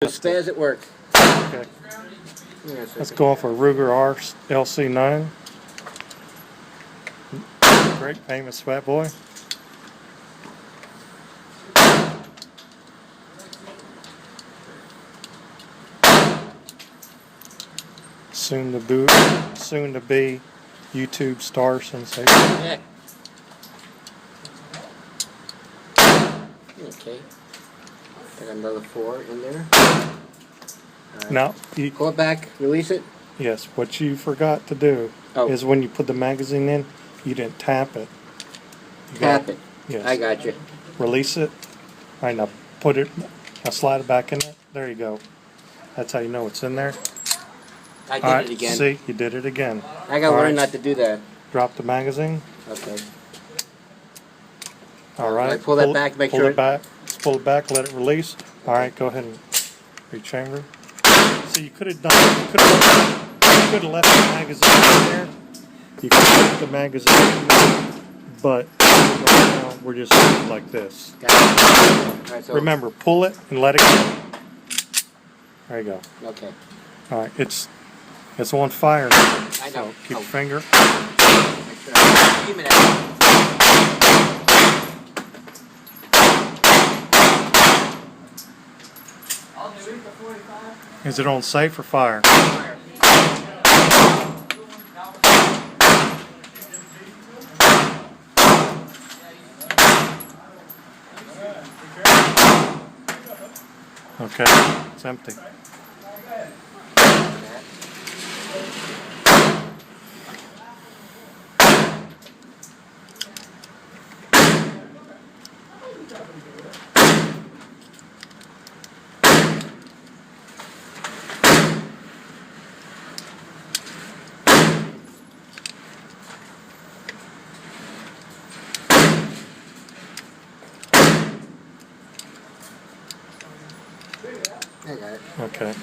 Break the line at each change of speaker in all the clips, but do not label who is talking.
as fast as it works.
Okay. Let's go off a Ruger LC9. Great famous fat boy. Soon to be YouTube star sensation.
Yeah. Okay. Got another 4 in there. Right.
Now,
Pull it back, release it.
yes, what you forgot to do is when you put the magazine in, you didn't tap it.
Tap it.
Yes.
I got you.
Release it. All right, now now slide it back in there. There you go. That's how you know it's in there.
I did it again.
See, you did it again.
I got learned not to do that.
Drop the magazine.
Okay.
All right.
I pull that back, make sure.
Pull it back. Let's pull it back. Let it release. All right. Go ahead and rechamber. So you could have done. You could have left the magazine in there. You could have left the magazine in there, but right now we're just like this.
Got it. All right, so
Remember, pull it and let it go. There you go.
okay.
All right. It's on fire now.
I know.
So keep your finger.
Make sure I'm aiming at it.
Is it on safe or fire? Okay, it's empty.
I got it.
Okay.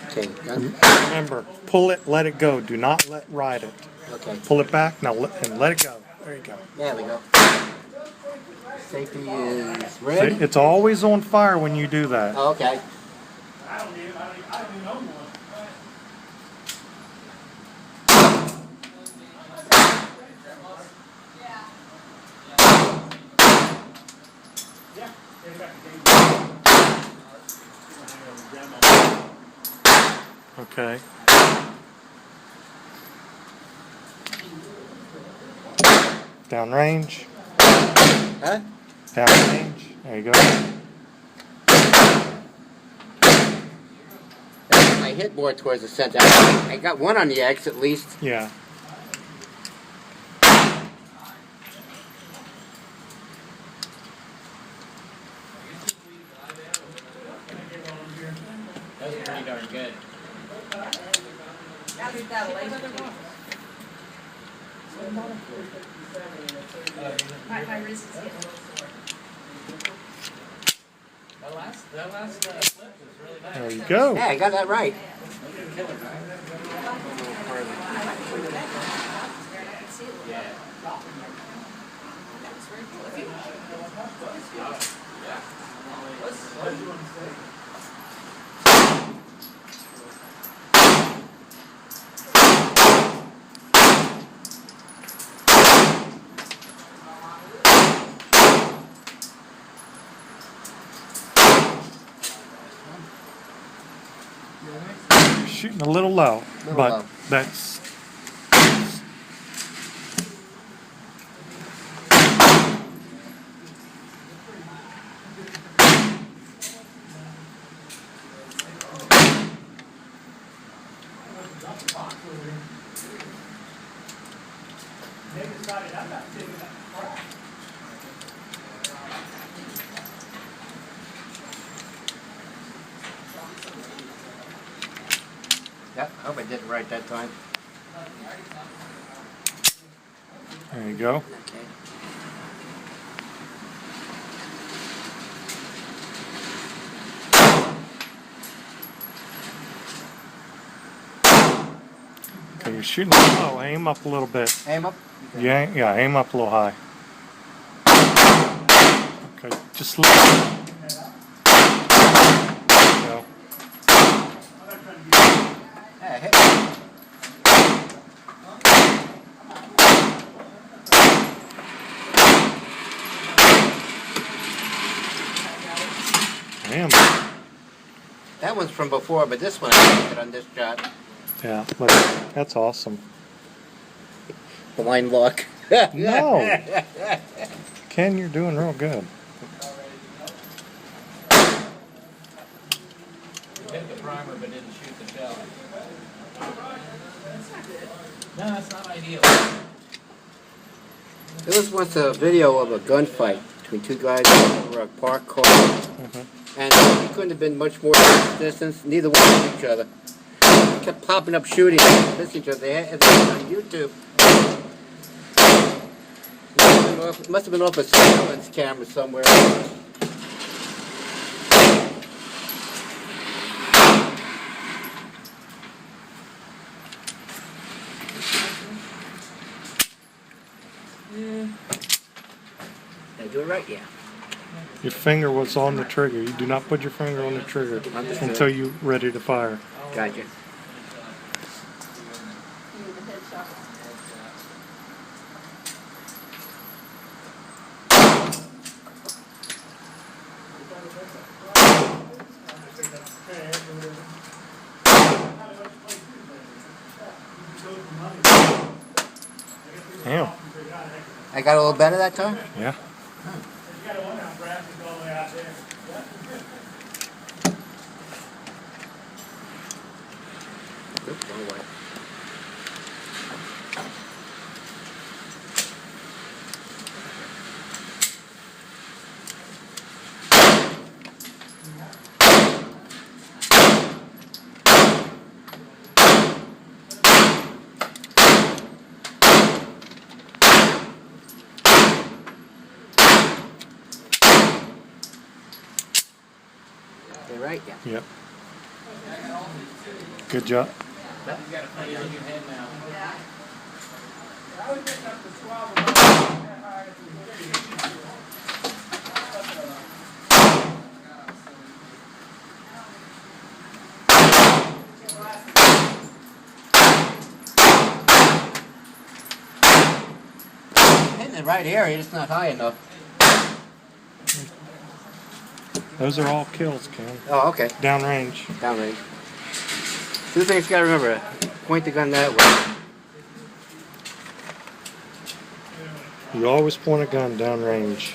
Okay, done?
Remember, pull it, let it go. Do not ride it.
Okay.
Pull it back, now and let it go. There you go.
There we go. Safety is
See,
red.
it's always on fire when you do that.
Oh, okay.
Okay. Downrange.
Huh?
Downrange. There you go.
I hit more towards the center. I got one on the X at least.
Yeah.
That was pretty darn good.
My wrist is getting a little sore.
That last flip was really nice.
There you go.
Yeah, I got that right. Yeah.
You're shooting a little low, but
low.
that's.
Yep, I hope I did it right that time.
There you go.
Okay.
Okay, you're shooting low. Aim up a little bit.
Aim up.
Yeah, aim up a little high. Okay, just look. There you go.
That one's from before, but this one I did on this job.
Yeah, look, that's awesome.
Blind luck.
No! Ken, you're doing real good.
Hit the primer but didn't shoot the shell. No, that's not ideal.
There was once a video of a gunfight between two guys over a parked car. And it couldn't have been much more distance. Neither one hit each other. They kept popping up shooting, missing each other. They had it on YouTube. Must have been off a surveillance camera somewhere. Did I do it right? Yeah.
Your finger was on the trigger. You do not put your finger on the trigger
Understood.
until you're ready to fire.
Gotcha.
Damn.
I got a little better that time?
Yeah.
Oops, wrong way. You're right, yeah.
Yep. Good job.
You got to put it on your head now.
Hitting the right area, it's not high enough.
Those are all kills, Ken.
Oh, okay.
Downrange.
Downrange. Two things you gotta remember. Point the gun that way.
You always point a gun downrange.